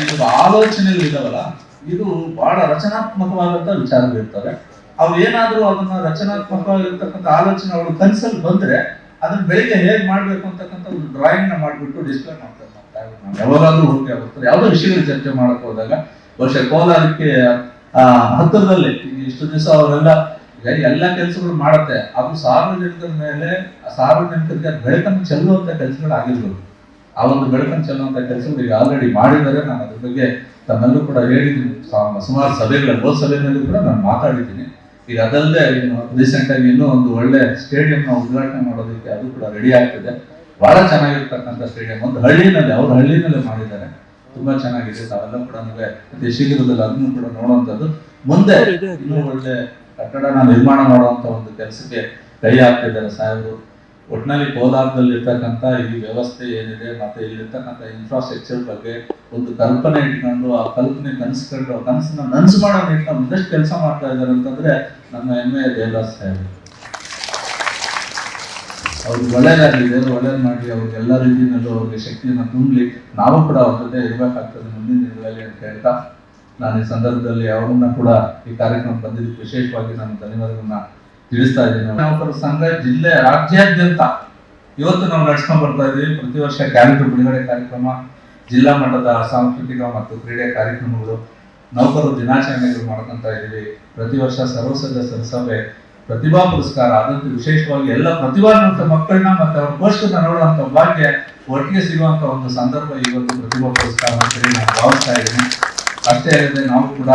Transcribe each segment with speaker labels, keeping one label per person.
Speaker 1: ಇದು ಆಲೋಚನೆಗಳು ಇದಾವಲ್ಲ, ಇದು ಬಹಳ ರಚನಾತ್ಮಕವಾದಂತ ವಿಚಾರಗಳಿರ್ತವೆ. ಅವು ಏನಾದ್ರೂ ಅದನ್ನ ರಚನಾತ್ಮಕವಾಗಿರ್ತಕ್ಕಂಥ ಆಲೋಚನೆ ಅವರು ಕನಸಲ್ಲಿ ಬಂದ್ರೆ ಅದನ್ನ ಬೆಳಿಗ್ಗೆ ಹೇಗೆ ಮಾಡ್ಬೇಕು ಅಂತಕ್ಕಂಥ ಒಂದು ಡ್ರಾಯಿಂಗ್ ನ ಮಾಡ್ಬಿಟ್ಟು ಡಿಸ್ಪ್ಲೇ ಮಾಡ್ತಾರೆ. ಯಾವಾಗಾದ್ರೂ ಹೋಗಿ ಆಗುತ್ತೆ ಯಾವುದೋ ವಿಷಯಗಳು ಚರ್ಚೆ ಮಾಡಕ್ ಹೋದಾಗ ಬಹುಶಃ ಕೋಲಾರಕ್ಕೆ ಹತ್ತಿರದಲ್ಲಿ ಇಷ್ಟು ದಿವಸ ಅವರೆಲ್ಲ ಎಲ್ಲ ಕೆಲಸಗಳು ಮಾಡತ್ತೆ, ಅದು ಸಾರ್ವಜನಿಕರ ಮೇಲೆ ಸಾರ್ವಜನಿಕರಿಗೆ ಬೆಳಕನ್ನು ಚೆಲ್ಲುವಂತ ಕೆಲಸಗಳು ಆಗಿರ್ಬೋದು. ಆ ಒಂದು ಬೆಳಕನ್ನು ಚೆಲ್ಲುವಂತ ಕೆಲಸಗಳು ಈಗ ಆಲ್ರೆಡಿ ಮಾಡಿದರೆ ನಾನು ಅದ್ರ ಬಗ್ಗೆ ತಮ್ಮೆಲ್ಲೂ ಕೂಡ ಹೇಳಿದ್ದೀನಿ. ಸುಮಾರು ಸಭೆಗಳಲ್ಲಿ ಹೋದ ಸಭೆಯಲ್ಲಿ ಕೂಡ ನಾನು ಮಾತಾಡಿದ್ದೀನಿ. ಈಗ ಅದಲ್ಲದೆ ಇನ್ನು ರೀಸೆಂಟ್ ಆಗಿ ಇನ್ನೂ ಒಂದು ಒಳ್ಳೆ ಸ್ಟೇಡಿಯಂ ನ ಉದ್ಘಾಟನೆ ಮಾಡೋದಕ್ಕೆ ಅದು ಕೂಡ ರೆಡಿ ಆಗ್ತಿದೆ. ಬಹಳ ಚೆನ್ನಾಗಿರ್ತಕ್ಕಂಥ ಸ್ಟೇಡಿಯಂ, ಒಂದು ಹಳ್ಳಿನಲ್ಲಿ ಅವ್ರ ಹಳ್ಳಿನಲ್ಲೇ ಮಾಡಿದ್ದಾರೆ, ತುಂಬಾ ಚೆನ್ನಾಗಿದೆ. ತಾವೆಲ್ಲ ಕೂಡ ಅತಿ ಶೀಘ್ರದಲ್ಲಿ ಅದನ್ನು ಕೂಡ ನೋಡುವಂಥದ್ದು. ಮುಂದೆ ಇನ್ನೂ ಒಳ್ಳೆ ಕಟ್ಟಡನ ನಿರ್ಮಾಣ ಮಾಡುವಂತ ಒಂದು ಕೆಲಸಕ್ಕೆ ಕೈ ಹಾಕ್ತಿದ್ದಾರೆ ಸಾಹೇಬರು. ಒಟ್ಟಿನಲ್ಲಿ ಕೋಲಾರದಲ್ಲಿ ಇರ್ತಕ್ಕಂಥ ಈ ವ್ಯವಸ್ಥೆ ಏನಿದೆ ಮತ್ತೆ ಇಲ್ಲಿರ್ತಕ್ಕಂಥ ಇನ್ಫ್ರಾಸ್ಟ್ರಕ್ಚರ್ ಬಗ್ಗೆ ಒಂದು ಕಲ್ಪನೆ ಇಟ್ಕೊಂಡು ಆ ಕಲ್ಪನೆ ಕನಸ್ಕೊಂಡು ಆ ಕನಸನ್ನ ನನಸು ಮಾಡೋ ನಿಟ್ಟಿನಲ್ಲಿ ಒಂದಷ್ಟು ಕೆಲಸ ಮಾಡ್ತಾ ಇದ್ದಾರೆ ಅಂತಂದ್ರೆ ನಮ್ಮ ಹೆಮ್ಮೆಯ ದೇವರಾಜ್ ಸಾಹೇಬರು. ಅವ್ರಿಗೆ ಒಳ್ಳೇದಾಗಲಿ, ದೇವರು ಒಳ್ಳೇದು ಮಾಡಿ ಅವ್ರಿಗೆ ಎಲ್ಲ ರೀತಿಯಲ್ಲೂ ಅವ್ರಿಗೆ ಶಕ್ತಿಯನ್ನು ತುಂಬಲಿ. ನಾವು ಕೂಡ ಅವ್ರ ಜೊತೆ ಇರಬೇಕಾಗ್ತದೆ ಮುಂದಿನ ದಿನಗಳಲ್ಲಿ ಅಂತ ಹೇಳ್ತಾ ನಾನು ಈ ಸಂದರ್ಭದಲ್ಲಿ ಅವರನ್ನ ಕೂಡ ಈ ಕಾರ್ಯಕ್ರಮ ಬಂದಿದ್ದಕ್ಕೆ ವಿಶೇಷವಾಗಿ ನಾನು ಧನ್ಯವಾದಗಳನ್ನ ತಿಳಿಸ್ತಾ ಇದ್ದೀನಿ. ನೌಕರರ ಸಂಘ ಜಿಲ್ಲೆ ರಾಜ್ಯಾದ್ಯಂತ ಇವತ್ತು ನಾವು ನಡ್ಸ್ಕೊಂಡ್ ಬರ್ತಾ ಇದ್ದೀವಿ. ಪ್ರತಿ ವರ್ಷ ಕ್ಯಾಲೆಂಡರ್ ಬಿಡುಗಡೆ ಕಾರ್ಯಕ್ರಮ, ಜಿಲ್ಲಾ ಮಟ್ಟದ ಸಾಂಸ್ಕೃತಿಕ ಮತ್ತು ಕ್ರೀಡೆ ಕಾರ್ಯಕ್ರಮಗಳು, ನೌಕರರು ದಿನಾಚರಣೆಗಳು ಮಾಡ್ಕೊಂತ ಇದ್ದೀವಿ. ಪ್ರತಿ ವರ್ಷ ಸರ್ವ ಸದಸ್ಯರ ಸಭೆ, ಪ್ರತಿಭಾ ಪುರಸ್ಕಾರ, ಅದಂತೂ ವಿಶೇಷವಾಗಿ ಎಲ್ಲ ಪ್ರತಿಭಾನ್ವಿತ ಮಕ್ಕಳನ್ನ ಮತ್ತೆ ಅವ್ರ ಪೋಷಕರನ್ನ ನೋಡುವಂತ ಭಾಗ್ಯ ಒಟ್ಟಿಗೆ ಸಿಗುವಂತ ಒಂದು ಸಂದರ್ಭ ಇವತ್ತು ಪ್ರತಿಭಾ ಪುರಸ್ಕಾರ ಅಂತ ಹೇಳಿ ನಾನು ಭಾವಿಸ್ತಾ ಇದ್ದೀನಿ. ಅಷ್ಟೇ ಅಲ್ಲದೆ ನಾವು ಕೂಡ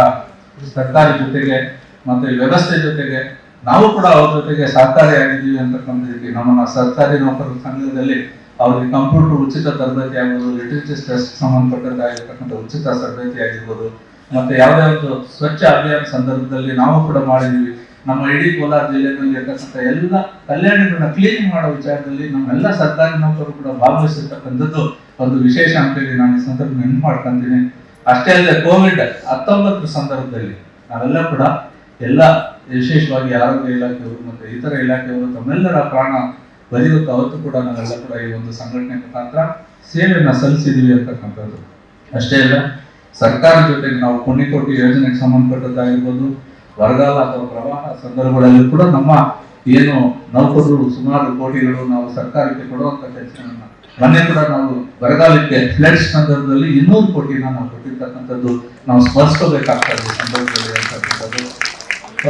Speaker 1: ಸರ್ಕಾರಿ ಜೊತೆಗೆ ಮತ್ತೆ ವ್ಯವಸ್ಥೆ ಜೊತೆಗೆ ನಾವು ಕೂಡ ಅವ್ರ ಜೊತೆಗೆ ಸಹಕಾರಿಯಾಗಿದ್ದೀವಿ ಅಂತಕ್ಕಂಥದ್ದಕ್ಕೆ ನಮ್ಮನ್ನ ಸರ್ಕಾರಿ ನೌಕರರ ಸಂಘದಲ್ಲಿ ಅವ್ರಿಗೆ ಕಂಪ್ಯೂಟರ್ ಉಚಿತ ತರಬೇತಿ ಆಗ್ಬೋದು, ಲಿಟರೇಚರ್ ಟೆಸ್ಟ್ ಸಂಬಂಧಪಟ್ಟದ್ದಾಗಿರ್ತಕ್ಕಂಥ ಉಚಿತ ತರಬೇತಿ ಆಗಿರ್ಬೋದು, ಮತ್ತೆ ಯಾವುದೇ ಒಂದು ಸ್ವಚ್ಛ ಅಭಿಯಾನ ಸಂದರ್ಭದಲ್ಲಿ ನಾವು ಕೂಡ ಮಾಡಿದೀವಿ. ನಮ್ಮ ಇಡೀ ಕೋಲಾರ ಜಿಲ್ಲೆಯಲ್ಲಿ ಇರ್ತಕ್ಕಂಥ ಎಲ್ಲ ಕಲ್ಯಾಣಿಗಳನ್ನ ಕ್ಲೀನಿಂಗ್ ಮಾಡೋ ವಿಚಾರದಲ್ಲಿ ನಮ್ಮೆಲ್ಲ ಸರ್ಕಾರಿ ನೌಕರರು ಕೂಡ ಭಾಗವಹಿಸಿರ್ತಕ್ಕಂಥದ್ದು ಒಂದು ವಿಶೇಷ ಅಂತೇಳಿ ನಾನು ಈ ಸಂದರ್ಭ ನೆನಪು ಮಾಡ್ಕೊಂತೀನಿ. ಅಷ್ಟೇ ಅಲ್ಲದೆ COVID-19 ಸಂದರ್ಭದಲ್ಲಿ ನಾವೆಲ್ಲ ಕೂಡ ಎಲ್ಲ ವಿಶೇಷವಾಗಿ ಆರೋಗ್ಯ ಇಲಾಖೆಯವರು ಮತ್ತೆ ಇತರ ಇಲಾಖೆಯವರು ತಮ್ಮೆಲ್ಲರ ಪ್ರಾಣ ಬದಿಗೊತ್ತು ಅವತ್ತು ಕೂಡ ನಾವೆಲ್ಲ ಕೂಡ ಈ ಒಂದು ಸಂಘಟನೆ ಮುಖಾಂತರ ಸೇವೆಯನ್ನ ಸಲ್ಲಿಸಿದೀವಿ ಅಂತಕ್ಕಂಥದ್ದು. ಅಷ್ಟೇ ಅಲ್ಲ, ಸರ್ಕಾರ ಜೊತೆಗೆ ನಾವು ಪುಣ್ಯಕೋಟಿ ಯೋಜನೆಗೆ ಸಂಬಂಧಪಟ್ಟದ್ದಾಗಿರ್ಬೋದು, ಬರಗಾಲ ಅಥವಾ ಪ್ರವಾಹ ಸಂದರ್ಭಗಳಲ್ಲಿ ಕೂಡ ನಮ್ಮ ಏನು ನೌಕರರು ಸುಮಾರು ಕೋಟಿಗಳು ನಾವು ಸರ್ಕಾರಕ್ಕೆ ಕೊಡುವಂತ ಕೆಲಸವನ್ನ ಮೊನ್ನೆ ಕೂಡ ನಾವು ಬರಗಾಲಕ್ಕೆ ಫ್ಲಡ್ಸ್ ಸಂದರ್ಭದಲ್ಲಿ 200 ಕೋಟಿನ ನಾವು ಕೊಟ್ಟಿರ್ತಕ್ಕಂಥದ್ದು ನಾವು ಸ್ಮರಿಸ್ಕೋಬೇಕಾಗ್ತದೆ ಸಂದರ್ಭದಲ್ಲಿ ಅಂತಕ್ಕಂಥದ್ದು.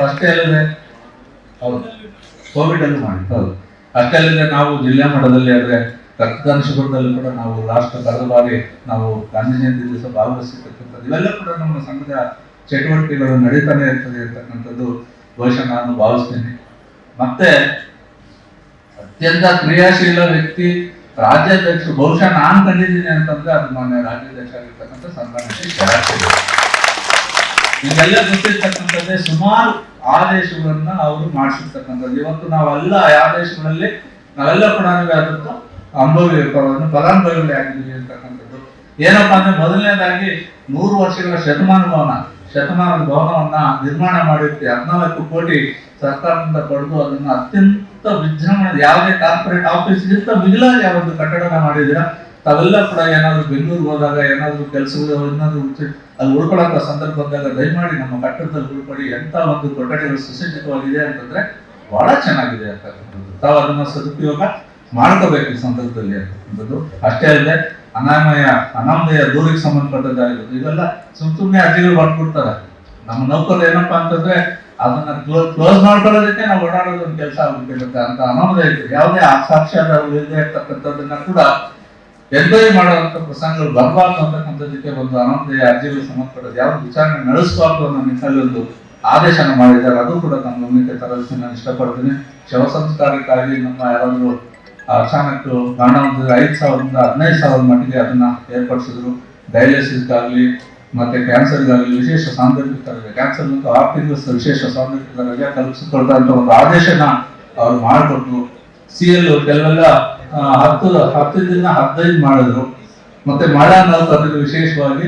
Speaker 1: ಅಷ್ಟೇ ಅಲ್ಲದೆ ಹೌದು ಕೋವಿಡ್ ಅಲ್ಲೂ ಮಾಡಿ ಹೌದು ಅಷ್ಟೇ ಅಲ್ಲದೆ ನಾವು ಜಿಲ್ಲಾ ಮಟ್ಟದಲ್ಲಿ ಆದ್ರೆ ರಕ್ತದಾನ ಶಿಬಿರದಲ್ಲಿ ಕೂಡ ನಾವು ರಾಷ್ಟ್ರ ಕಳೆದ ಬಾರಿ ನಾವು ಗಾಂಧಿ ಜಯಂತಿ ದಿವಸ ಭಾಗವಹಿಸಿರ್ತಕ್ಕಂಥದ್ದು ಇವೆಲ್ಲ ಕೂಡ ನಮ್ಮ ಸಂಘದ ಚಟುವಟಿಕೆಗಳು ನಡೀತಾನೆ ಇರ್ತದೆ ಅಂತಕ್ಕಂಥದ್ದು ಬಹುಶಃ ನಾನು ಭಾವಿಸ್ತೇನೆ. ಮತ್ತೆ ಅತ್ಯಂತ ಕ್ರಿಯಾಶೀಲ ವ್ಯಕ್ತಿ ರಾಜ್ಯಾಧ್ಯಕ್ಷರು ಬಹುಶಃ ನಾನು ಕಂಡಿದ್ದೀನಿ ಅಂತಂದ್ರೆ ಅದು ಮಾನ್ಯ ರಾಜ್ಯಾಧ್ಯಕ್ಷ ಆಗಿರ್ತಕ್ಕಂಥ ಸನ್ಮಾನ್ಯ ನಿಮ್ಗೆಲ್ಲ ಗೊತ್ತಿರ್ತಕ್ಕಂಥದ್ದೇ ಸುಮಾರು ಆದೇಶಗಳನ್ನ ಅವರು ಮಾಡಿಸಿರ್ತಕ್ಕಂಥದ್ದು. ಇವತ್ತು ನಾವೆಲ್ಲ ಆದೇಶಗಳಲ್ಲಿ ನಾವೆಲ್ಲ ಕೂಡ ಅದಕ್ಕೆ ಫಲಾನುಭವಿಗಳೇ ಆಗಿದ್ದೀವಿ ಅಂತಕ್ಕಂಥದ್ದು. ಏನಪ್ಪಾ ಅಂದ್ರೆ ಮೊದಲನೇದಾಗಿ 100 ವರ್ಷಗಳ ಶತಮಾನದ ಭವನವನ್ನ ನಿರ್ಮಾಣ ಮಾಡಿರ್ತೀವಿ. 14 ಕೋಟಿ ಸರ್ಕಾರದಿಂದ ಪಡೆದು ಅದನ್ನ ಅತ್ಯಂತ ವಿಜೃಂಭಣೆ ಯಾವುದೇ ಕಾರ್ಪೊರೇಟ್ ಆಫೀಸ್ಗಿಂತ ಮಿಗಿಲಾಗಿ ಆ ಒಂದು ಕಟ್ಟಡನ ಮಾಡಿದಿರ. ತಾವೆಲ್ಲ ಕೂಡ ಏನಾದ್ರು ಬೆಂಗಳೂರಿಗೆ ಹೋದಾಗ ಏನಾದ್ರು ಕೆಲಸಗಳು ಏನಾದ್ರು ಅಲ್ಲಿ ಉಳ್ಕೊಳ್ಳೋ ಸಂದರ್ಭ ಬಂದಾಗ ದಯಮಾಡಿ ನಮ್ಮ ಕಟ್ಟಡದಲ್ಲಿ ಉಳ್ಕೊಳ್ಳಿ. ಎಂತ ಒಂದು ಕೊಠಡಿಗಳು ಸುಸಜ್ಜಿತವಾಗಿದೆ ಅಂತಂದ್ರೆ ಬಹಳ ಚೆನ್ನಾಗಿದೆ ಅಂತಕ್ಕಂಥದ್ದು. ತಾವು ಅದನ್ನ ಸದುಪಯೋಗ ಮಾಡ್ಕೋಬೇಕು ಈ ಸಂದರ್ಭದಲ್ಲಿ ಅಂತಕ್ಕಂಥದ್ದು. ಅಷ್ಟೇ ಅಲ್ಲದೆ ಅನಾಮಧೇಯ ದೂರಿಗೆ ಸಂಬಂಧಪಟ್ಟದ್ದಾಗಿರೋದು ಇವೆಲ್ಲ ಸುಮ್ಮನೆ ಅರ್ಜಿಗಳು ಬರ್ಬಿಡ್ತಾರೆ. ನಮ್ಮ ನೌಕರರು ಏನಪ್ಪಾ ಅಂತಂದ್ರೆ ಅದನ್ನ ಕ್ಲೋಸ್ ಮಾಡ್ಕೊಳ್ಳೋದಕ್ಕೆ ನಾವು ಓಡಾಡೋದು ಒಂದು ಕೆಲಸ ಆಗ್ಬಿಟ್ಟಿರುತ್ತೆ ಅಂತ ಅನಾಮಧೇಯ ಯಾವುದೇ ಸಾಕ್ಷ್ಯಾಧಾರಗಳು ಇಲ್ಲದೆ ಇರ್ತಕ್ಕಂಥದ್ದನ್ನ ಕೂಡ ಎನ್ಕ್ವೈರಿ ಮಾಡುವಂತ ಪ್ರಸಂಗಗಳು ಬರಬಾರ್ದು ಅಂತಕ್ಕಂಥದಕ್ಕೆ ಒಂದು ಅನಾಮಧೇಯ ಅರ್ಜಿಗಳು ಸಂಬಂಧಪಟ್ಟದ್ದು ಯಾವ್ದು ವಿಚಾರಣೆ ನಡೆಸಬಾರ್ದು ಅನ್ನೋ ನಿಟ್ಟಿನಲ್ಲಿ ಒಂದು ಆದೇಶನ ಮಾಡಿದ್ದಾರೆ. ಅದು ಕೂಡ ನಮ್ಮ ಗಮನಕ್ಕೆ ತರಲಿಕ್ಕೆ ನಾನು ಇಷ್ಟಪಡ್ತೀನಿ. ಶವ ಸಂಸ್ಕಾರಕ್ಕಾಗಿ ನಮ್ಮ ಯಾರಾದ್ರೂ ಅಚಾನಕ್ ಕಾರಣ 5,000ರಿಂದ 15,000 ಮಟ್ಟಿಗೆ ಅದನ್ನ ಏರ್ಪಡಿಸಿದ್ರು. ಡಯಾಲಿಸಿಸ್ಗಾಗ್ಲಿ ಮತ್ತೆ ಕ್ಯಾನ್ಸರ್ಗಾಗ್ಲಿ ವಿಶೇಷ ಸಾಂದರ್ಭಿಕ ಕ್ಯಾನ್ಸರ್ ಮತ್ತು 6 ತಿಂಗಳ ವಿಶೇಷ ಸಾಂದರ್ಭಿಕ ರಜೆ ಕಲ್ಪಿಸಿಕೊಳ್ತಾ ಅಂತ ಒಂದು ಆದೇಶನ ಅವ್ರು ಮಾಡಿಕೊಟ್ರು. CL ಕೆಲವೆಲ್ಲ 10ರಿಂದ 15 ಮಾಡಿದ್ರು. ಮತ್ತೆ ಮಳೆ ನೌಕರರಿಗೆ ವಿಶೇಷವಾಗಿ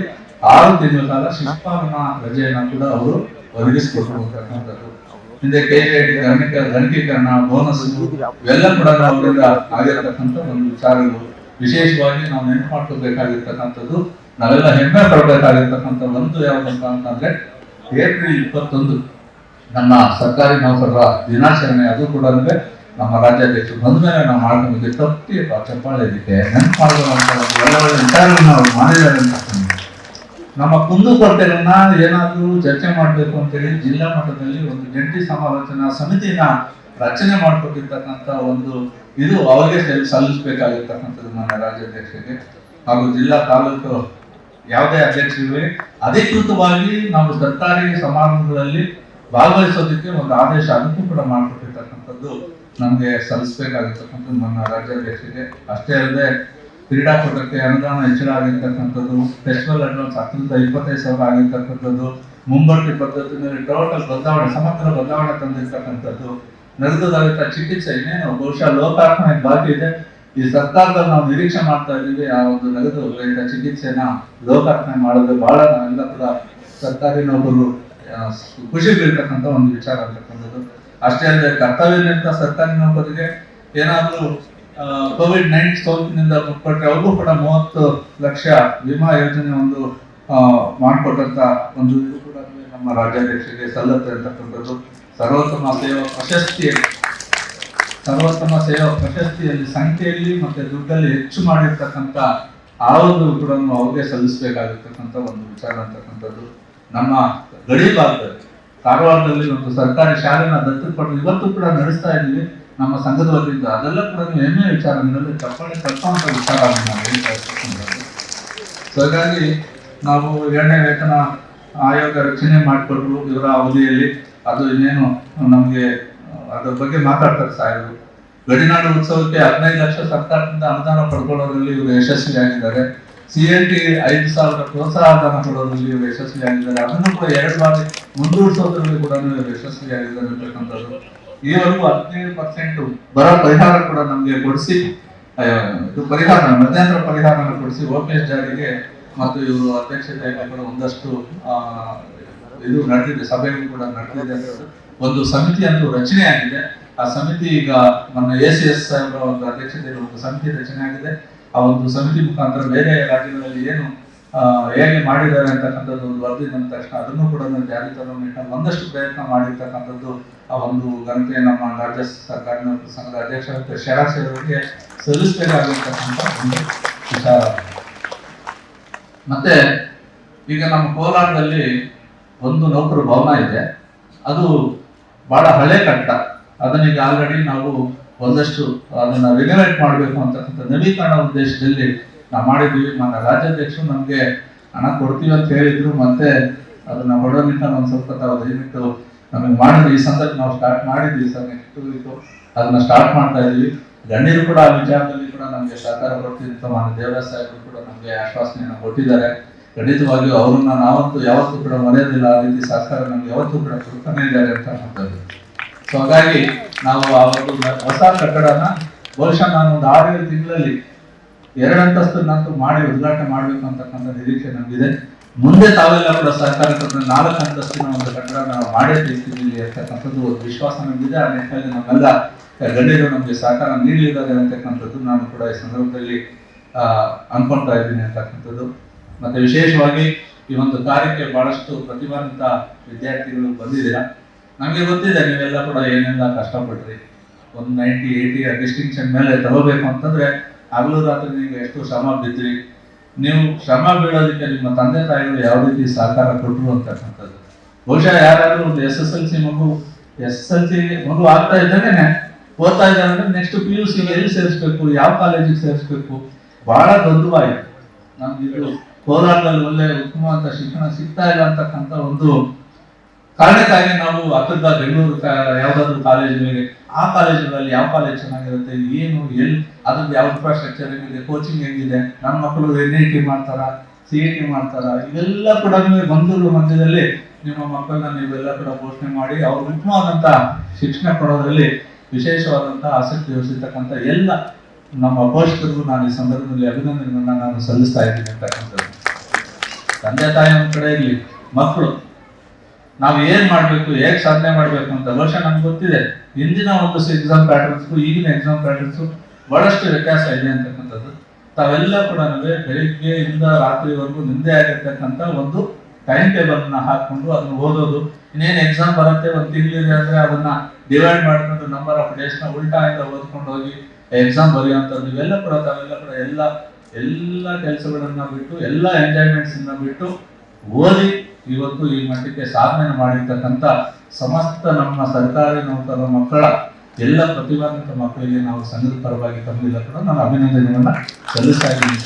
Speaker 1: 6 ತಿಂಗಳ ಕಾಲ ಶಿಷ್ಪಾಲನಾ ರಜೆಯನ್ನ ಕೂಡ ಅವರು ಒದಗಿಸಿಕೊಟ್ರು ಅಂತಕ್ಕಂಥದ್ದು. ಹಿಂದೆ KID ಗಣಕೀಕರಣ ಬೋನಸ್ ಇವೆಲ್ಲ ಕೂಡ ಅವರಿಂದ ಆಗಿರತಕ್ಕಂಥ ಒಂದು ವಿಚಾರಗಳು. ವಿಶೇಷವಾಗಿ ನಾವು ನೆನಪು ಮಾಡ್ಕೋಬೇಕಾಗಿರ್ತಕ್ಕಂಥದ್ದು ನಾವೆಲ್ಲ ಹೆಮ್ಮೆ ಪಡಬೇಕಾಗಿರ್ತಕ್ಕಂಥ ಒಂದು ಯಾವುದಪ್ಪ ಅಂತಂದ್ರೆ ಏಪ್ರಿಲ್ 21 ನಮ್ಮ ಸರ್ಕಾರಿ ನೌಕರರ ದಿನಾಚರಣೆ. ಅದು ಕೂಡ ಅಂದ್ರೆ ನಮ್ಮ ರಾಜ್ಯಾಧ್ಯಕ್ಷರು ಬಂದ ಮೇಲೆ ನಾವು ಮಾಡ್ಕೊಂಡಿದ್ವಿ. ತಪ್ಪಿ ಚಪ್ಪಾಳೆ ಇದಕ್ಕೆ ನೆನಪು ಮಾಡುವಂತ ಒಳ್ಳೆ ಒಳ್ಳೆ ವಿಚಾರಗಳನ್ನ ಅವ್ರು ಮಾಡಿದ್ದಾರೆ ಅಂತ. ನಮ್ಮ ಕುಂದುಕೊರತೆಗಳನ್ನ ಏನಾದ್ರೂ ಚರ್ಚೆ ಮಾಡಬೇಕು ಅಂತೇಳಿ ಜಿಲ್ಲಾ ಮಟ್ಟದಲ್ಲಿ ಒಂದು ಜಂಟಿ ಸಮಾಲೋಚನಾ ಸಮಿತಿನ ರಚನೆ ಮಾಡಿಕೊಟ್ಟಿರ್ತಕ್ಕಂಥ ಒಂದು ಇದು ಅವರಿಗೆ ಸಲ್ಲಿಸಬೇಕಾಗಿರ್ತಕ್ಕಂಥದ್ದು ನನ್ನ ರಾಜ್ಯಾಧ್ಯಕ್ಷರಿಗೆ ಹಾಗೂ ಜಿಲ್ಲಾ ತಾಲೂಕು ಯಾವುದೇ ಅಧ್ಯಕ್ಷರಿಗೆ ಅಧಿಕೃತವಾಗಿ ನಾವು ಸರ್ಕಾರಿ ಸಮಾರಂಭಗಳಲ್ಲಿ ಭಾಗವಹಿಸೋದಕ್ಕೆ ಒಂದು ಆದೇಶ ಅದಕ್ಕೂ ಕೂಡ ಮಾಡಿಕೊಟ್ಟಿರ್ತಕ್ಕಂಥದ್ದು ನಮಗೆ ಸಲ್ಲಿಸಬೇಕಾಗಿರ್ತಕ್ಕಂಥದ್ದು ನನ್ನ ರಾಜ್ಯಾಧ್ಯಕ್ಷರಿಗೆ. ಅಷ್ಟೇ ಅಲ್ಲದೆ ಕ್ರೀಡಾಕೂಟಕ್ಕೆ ಅನುದಾನ ಹೆಚ್ಚಳ ಆಗಿರ್ತಕ್ಕಂಥದ್ದು, ಫೆಸ್ಟಿವಲ್ ಅಡ್ವಾನ್ಸ್ 10,25,000 ಆಗಿರ್ತಕ್ಕಂಥದ್ದು, ಮುಂಬಡ್ತಿ ಪದ್ಧತಿನಲ್ಲಿ ಟೋಟಲ್ ಬದಲಾವಣೆ, ಸಮಗ್ರ ಬದಲಾವಣೆ ತಂದಿರ್ತಕ್ಕಂಥದ್ದು, ನಗದುರಹಿತ ಚಿಕಿತ್ಸೆ ಇನ್ನೇನು ಬಹುಶಃ ಲೋಕಾರ್ಪಣೆ ಬಾಕಿ ಇದೆ. ಈ ಸರ್ಕಾರದಲ್ಲಿ ನಾವು ನಿರೀಕ್ಷೆ ಮಾಡ್ತಾ ಇದ್ದೀವಿ ಆ ಒಂದು ನಗದು ರಹಿತ ಚಿಕಿತ್ಸೆನ ಲೋಕಾರ್ಪಣೆ ಮಾಡೋದು ಬಹಳ ನಾವೆಲ್ಲ ಕೂಡ ಸರ್ಕಾರಿ ನೌಕರರು ಖುಷಿ ಬೀಳ್ತಕ್ಕಂಥ ಒಂದು ವಿಚಾರ ಅಂತಕ್ಕಂಥದ್ದು. ಅಷ್ಟೇ ಅಲ್ಲದೆ ಕರ್ತವ್ಯನಿರತ ಸರ್ಕಾರಿ ನೌಕರಿಗೆ ಏನಾದ್ರೂ ಕೋವಿಡ್-19 ಸೋಂಕಿನಿಂದ ಮುಟ್ಪಟ್ಟರೆ ಅವ್ರಿಗೂ ಕೂಡ 30 ಲಕ್ಷ ವಿಮಾ ಯೋಜನೆ ಒಂದು ಮಾಡಿಕೊಟ್ಟಂತ ಒಂದು ಇದು ಕೂಡ ನಮ್ಮ ರಾಜ್ಯಾಧ್ಯಕ್ಷರಿಗೆ ಸಲ್ಲುತ್ತೆ ಅಂತಕ್ಕಂಥದ್ದು. ಸರ್ವೋತ್ತಮ ಸೇವಾ ಪ್ರಶಸ್ತಿಯಲ್ಲಿ ಸಂಖ್ಯೆಯಲ್ಲಿ ಮತ್ತೆ ದುಡ್ಡಲ್ಲಿ ಹೆಚ್ಚು ಮಾಡಿರ್ತಕ್ಕಂಥ ಆ ಒಂದು ಕೂಡ ಅವ್ರಿಗೆ ಸಲ್ಲಿಸಬೇಕಾಗಿರ್ತಕ್ಕಂಥ ಒಂದು ವಿಚಾರ ಅಂತಕ್ಕಂಥದ್ದು. ನಮ್ಮ ಗಡಿ ಭಾಗದಲ್ಲಿ ಕಾರವಾರದಲ್ಲಿ ಒಂದು ಸರ್ಕಾರಿ ಶಾಲೆನ ದತ್ತು ಪಡೆದು ಇವತ್ತು ಕೂಡ ನಡೆಸ್ತಾ ಇದ್ದೀವಿ ನಮ್ಮ ಸಂಘದ ವತಿಯಿಂದ. ಅದೆಲ್ಲ ಕೂಡ ಹೆಮ್ಮೆ ವಿಚಾರ, ಚಪ್ಪಾಳೆ ತಪ್ಪುವಂತ ವಿಚಾರ ನಾವು ಹೇಳ್ತಾ ಇರ್ತಕ್ಕಂಥದ್ದು. ಸೊ ಹಾಗಾಗಿ ನಾವು 2ನೇ ವೇತನ ಆಯೋಗ ರಚನೆ ಮಾಡಿಕೊಟ್ರು ಇವರ ಅವಧಿಯಲ್ಲಿ. ಅದು ಇನ್ನೇನು ನಮಗೆ ಅದ್ರ ಬಗ್ಗೆ ಮಾತಾಡ್ತಾರೆ ಸಾಹೇಬರು. ಗಡಿನಾಡು ಉತ್ಸವಕ್ಕೆ 15 ಲಕ್ಷ ಸರ್ಕಾರದಿಂದ ಅನುದಾನ ಪಡ್ಕೊಳ್ಳೋದ್ರಲ್ಲಿ ಇವರು ಯಶಸ್ವಿಯಾಗಿದ್ದಾರೆ. CNT 5,000 ಪ್ರೋತ್ಸಾಹ ಧನ ಕೊಡೋದ್ರಲ್ಲಿ ಇವರು ಯಶಸ್ವಿಯಾಗಿದ್ದಾರೆ. ಅದನ್ನು ಕೂಡ 2 ಬಾರಿ ಮುಂದೂಡಿಸೋದ್ರಲ್ಲಿ ಕೂಡ ಇವರು ಯಶಸ್ವಿಯಾಗಿದ್ದಾರೆ ಅಂತಕ್ಕಂಥದ್ದು. ಈವರೆಗೂ 15% ಬರ ಪರಿಹಾರ ಕೂಡ ನಮಗೆ ಕೊಡಿಸಿ, ಪರಿಹಾರ ಮಧ್ಯಂತರ ಪರಿಹಾರ ಕೊಡಿಸಿ OPS ಜಾರಿಗೆ ಮತ್ತು ಇವರು ಅಧ್ಯಕ್ಷತೆಯಲ್ಲಿ ಕೂಡ ಒಂದಷ್ಟು ಇದು ನಡೆದಿದೆ, ಸಭೆಗಳು ಕೂಡ ನಡೆದಿದೆ. ಒಂದು ಸಮಿತಿ ಅಂತೂ ರಚನೆ ಆಗಿದೆ. ಆ ಸಮಿತಿ ಈಗ ನಮ್ಮ ACS ಸಾಹೇಬರ ಒಂದು ಅಧ್ಯಕ್ಷತೆಯಲ್ಲಿ ಒಂದು ಸಮಿತಿ ರಚನೆ ಆಗಿದೆ. ಆ ಒಂದು ಸಮಿತಿ ಮುಖಾಂತರ ಬೇರೆ ರಾಜ್ಯಗಳಲ್ಲಿ ಏನು ಹೇಗೆ ಮಾಡಿದ್ದಾರೆ ಅಂತಕ್ಕಂಥದ್ದು ಒಂದು ವರದಿ ಬಂದ ತಕ್ಷಣ ಅದನ್ನು ಕೂಡ ಜಾರಿ ತರುವ ಒಂದಷ್ಟು ಪ್ರಯತ್ನ ಮಾಡಿರ್ತಕ್ಕಂಥದ್ದು. ಆ ಒಂದು ಘನತೆ ನಮ್ಮ ರಾಜ್ಯ ಸರ್ಕಾರಿ ನೌಕರರ ಸಂಘದ ಅಧ್ಯಕ್ಷ ಶರಾಕ್ಷಿ ಅವರಿಗೆ ಸಲ್ಲಿಸಬೇಕಾಗಿರ್ತಕ್ಕಂಥ ಒಂದು ವಿಚಾರ. ಮತ್ತೆ ಈಗ ನಮ್ಮ ಕೋಲಾರದಲ್ಲಿ ಒಂದು ನೌಕರ ಭವನ ಇದೆ. ಅದು ಬಹಳ ಹಳೆ ಕಟ್ಟಡ. ಅದನ್ನೀಗ ಆಲ್ರೆಡಿ ನಾವು ಒಂದಷ್ಟು ಅದನ್ನ ರಿನೋವೇಟ್ ಮಾಡಬೇಕು ಅಂತಕ್ಕಂಥ ನವೀಕರಣ ಉದ್ದೇಶದಲ್ಲಿ ನಾವು ಮಾಡಿದ್ದೀವಿ. ನಮ್ಮ ರಾಜ್ಯಾಧ್ಯಕ್ಷರು ನಮಗೆ ಹಣ ಕೊಡ್ತೀವಿ ಅಂತ ಹೇಳಿದ್ರು. ಮತ್ತೆ ಅದನ್ನ ಹೊಡೋನಿಂದ ಒಂದು ಸ್ವಲ್ಪ ದಯವಿಟ್ಟು ನಮಗೆ ಮಾಡಿದ್ವಿ. ಈ ಸಂದರ್ಭ ನಾವು ಸ್ಟಾರ್ಟ್ ಮಾಡಿದ್ವಿ ಸರ್. ನೆಕ್ಸ್ಟ್ ವೀಕ್ ಅದನ್ನ ಸ್ಟಾರ್ಟ್ ಮಾಡ್ತಾ ಇದೀವಿ. ಗಣ್ಯರು ಕೂಡ ಆ ವಿಚಾರದಲ್ಲಿ ಕೂಡ ನಮಗೆ ಸಹಕಾರ ಕೊಡ್ತಿದ್ದ ಮಾನ್ಯ ದೇವರಾಜ್ ಸಾಹೇಬರು ಕೂಡ ನಮಗೆ ಆಶ್ವಾಸನೆಯನ್ನು ಕೊಟ್ಟಿದ್ದಾರೆ. ಖಂಡಿತವಾಗಿಯೂ ಅವ್ರನ್ನ ನಾವಂತೂ ಯಾವತ್ತೂ ಕೂಡ ಮರೆಯೋದಿಲ್ಲ. ಆ ರೀತಿ ಸಹಕಾರ ನಮ್ಗೆ ಯಾವತ್ತೂ ಕೂಡ ಕೊಡ್ತಾನೆ ಇದ್ದಾರೆ ಅಂತಕ್ಕಂಥದ್ದು. ಸೊ ಹಾಗಾಗಿ ನಾವು ಆ ಒಂದು ಹೊಸ ಕಟ್ಟಡನ ಬಹುಶಃ ನಾನು ಒಂದು 6-7 ತಿಂಗಳಲ್ಲಿ 2 ಅಂತಸ್ತನ್ನಂತೂ ಮಾಡಿ ಉದ್ಘಾಟನೆ ಮಾಡ್ಬೇಕು ಅಂತಕ್ಕಂಥ ನಿರೀಕ್ಷೆ ನಮಗಿದೆ. ಮುಂದೆ ತಾವೆಲ್ಲ ಕೂಡ ಸಹಕಾರ ಕೊಟ್ಟರೆ 4 ಅಂತಸ್ತಿನ ಒಂದು ಕಟ್ಟಡ ನಾವು ಮಾಡೇ ತಿಳಿಸ್ತೀವಿ ಅಂತಕ್ಕಂಥದ್ದು ಒಂದು ವಿಶ್ವಾಸ ನಮಗಿದೆ. ಆ ನಿಟ್ಟಿನಲ್ಲಿ ನಮ್ಮೆಲ್ಲ ಗಣ್ಯರು ನಮಗೆ ಸಹಕಾರ ನೀಡಲಿದ್ದಾರೆ ಅಂತಕ್ಕಂಥದ್ದು ನಾನು ಕೂಡ ಈ ಸಂದರ್ಭದಲ್ಲಿ ಅನ್ಕೊಳ್ತಾ ಇದ್ದೀನಿ ಅಂತಕ್ಕಂಥದ್ದು. ಮತ್ತೆ ವಿಶೇಷವಾಗಿ ಈ ಒಂದು ಕಾರ್ಯಕ್ಕೆ ಬಹಳಷ್ಟು ಪ್ರತಿಭಾನ್ವಿತ ವಿದ್ಯಾರ್ಥಿಗಳು ಬಂದಿದ್ದೀರಾ. ನಮಗೆ ಗೊತ್ತಿದೆ ನೀವೆಲ್ಲ ಕೂಡ ಏನೆಲ್ಲ ಕಷ್ಟಪಟ್ರಿ. ಒಂದು 90-80 ಡಿಸ್ಟಿಂಕ್ಷನ್ ಮೇಲೆ ತಗೋಬೇಕು ಅಂತಂದ್ರೆ ಹಗಲು ರಾತ್ರಿ ನೀವು ಎಷ್ಟು ಶ್ರಮ ಬಿದ್ರಿ. ನೀವು ಶ್ರಮ ಬೀಳೋದಕ್ಕೆ ನಿಮ್ಮ ತಂದೆ ತಾಯಿಗಳು ಯಾವ ರೀತಿ ಸಹಕಾರ ಕೊಟ್ಟರು ಅಂತಕ್ಕಂಥದ್ದು. ಬಹುಶಃ ಯಾರಾದ್ರೂ ಒಂದು SSLC ಮಗು ಆಗ್ತಾ ಇದ್ದಾಗೇನೆ ಓದ್ತಾ ಇದ್ದಾರೆ ಅಂದ್ರೆ ನೆಕ್ಸ್ಟ್ PUC ಎಲ್ಲಿ ಸೇರಿಸ್ಬೇಕು, ಯಾವ ಕಾಲೇಜಿಗೆ ಸೇರಿಸ್ಬೇಕು, ಬಹಳ ದೊಡ್ಡವಾಯಿತು. ನಮ್ಗೆ ಇದು ಕೋಲಾರದಲ್ಲಿ ಒಳ್ಳೆ ಉತ್ತಮವಾದ ಶಿಕ್ಷಣ ಸಿಗ್ತಾ ಇಲ್ಲ ಅಂತಕ್ಕಂಥ ಒಂದು ಕಾರಣಕ್ಕಾಗಿ ನಾವು ಹತ್ತಿರದ ಬೆಂಗಳೂರು ಯಾವ್ದಾದ್ರು ಕಾಲೇಜುಗಳಿಗೆ, ಆ ಕಾಲೇಜುಗಳಲ್ಲಿ ಯಾವ ಕಾಲೇಜ್ ಚೆನ್ನಾಗಿರುತ್ತೆ, ಏನು ಎಲ್ಲಿ ಅದ್ರದ್ದು ಯಾವ ಇನ್ಫ್ರಾಸ್ಟ್ರಕ್ಚರ್ ಹೆಂಗಿದೆ, ಕೋಚಿಂಗ್ ಹೆಂಗಿದೆ, ನನ್ನ ಮಕ್ಕಳು NIT ಮಾಡ್ತಾರ, CET ಮಾಡ್ತಾರ, ಇವೆಲ್ಲ ಕೂಡ ಬಂಧುಗಳ ಮಧ್ಯದಲ್ಲಿ ನಿಮ್ಮ ಮಕ್ಕಳನ್ನ ನೀವೆಲ್ಲ ಕೂಡ ಘೋಷಣೆ ಮಾಡಿ ಅವ್ರು ಉತ್ತಮವಾದಂತ ಶಿಕ್ಷಣ ಕೊಡೋದ್ರಲ್ಲಿ ವಿಶೇಷವಾದಂತಹ ಆಸಕ್ತಿ ವಹಿಸಿರ್ತಕ್ಕಂಥ ಎಲ್ಲ ನಮ್ಮ ಪೋಷಕರಿಗೂ ನಾನು ಈ ಸಂದರ್ಭದಲ್ಲಿ ಅಭಿನಂದನೆಗಳನ್ನ ನಾನು ಸಲ್ಲಿಸ್ತಾ ಇದ್ದೀನಿ ಅಂತಕ್ಕಂಥದ್ದು. ತಂದೆ ತಾಯಿ ಒಂದ್ ಕಡೆ ಇರ್ಲಿ, ಮಕ್ಕಳು ನಾವು ಏನ್ ಮಾಡ್ಬೇಕು, ಹೇಗ್ ಸಾಧನೆ ಮಾಡ್ಬೇಕು ಅಂತ ಬಹುಶಃ ನಮ್ಗೆ ಗೊತ್ತಿದೆ. ಹಿಂದಿನ ಒಂದು ಎಕ್ಸಾಮ್ ಪ್ಯಾಟರ್ನ್ಸ್ಗೂ ಈಗಿನ ಎಕ್ಸಾಮ್ ಪ್ಯಾಟರ್ನ್ಸ್ ಬಹಳಷ್ಟು ವ್ಯತ್ಯಾಸ ಇದೆ ಅಂತಕ್ಕಂಥದ್ದು. ತಾವೆಲ್ಲ ಕೂಡ ಬೆಳಿಗ್ಗೆಯಿಂದ ರಾತ್ರಿವರೆಗೂ ನಿಂದೆ ಆಗಿರ್ತಕ್ಕಂಥ ಒಂದು ಟೈಮ್ ಟೇಬಲ್ ಅನ್ನ ಹಾಕೊಂಡು ಅದನ್ನ ಓದೋದು. ಇನ್ನೇನು ಎಕ್ಸಾಮ್ ಬರುತ್ತೆ, ಒಂದು ತಿಂಗಳಿದೆ ಅಂದ್ರೆ ಅದನ್ನ ಡಿವೈಡ್ ಮಾಡ್ಕೊಂಡು ನಂಬರ್ ಆಫ್ ಡೇಸ್ ನ ಉಲ್ಟಾಯಿಂದ ಓದ್ಕೊಂಡು ಹೋಗಿ ಎಕ್ಸಾಮ್ ಬರೆಯುವಂಥದ್ದು. ಇವೆಲ್ಲ ಕೂಡ ತಾವೆಲ್ಲ ಕೂಡ ಎಲ್ಲ ಕೆಲಸಗಳನ್ನ ಬಿಟ್ಟು, ಎಲ್ಲ ಎಂಜಾಯ್ಮೆಂಟ್ಸ್ ಅನ್ನ ಬಿಟ್ಟು ಓದಿ ಇವತ್ತು ಈ ಮಟ್ಟಕ್ಕೆ ಸಾಧನೆ ಮಾಡಿರ್ತಕ್ಕಂಥ ಸಮಸ್ತ ನಮ್ಮ ಸರ್ಕಾರಿ ನೌಕರರ ಮಕ್ಕಳ ಎಲ್ಲ ಪ್ರತಿಭಾನ್ವಿತ ಮಕ್ಕಳಿಗೆ ನಾವು ಸಂಘದ ಪರವಾಗಿ ತಮ್ಮೆಲ್ಲ ಕೂಡ ನಾನು ಅಭಿನಂದನೆಯನ್ನ ಸಲ್ಲಿಸ್ತಾ ಇದ್ದೀನಿ.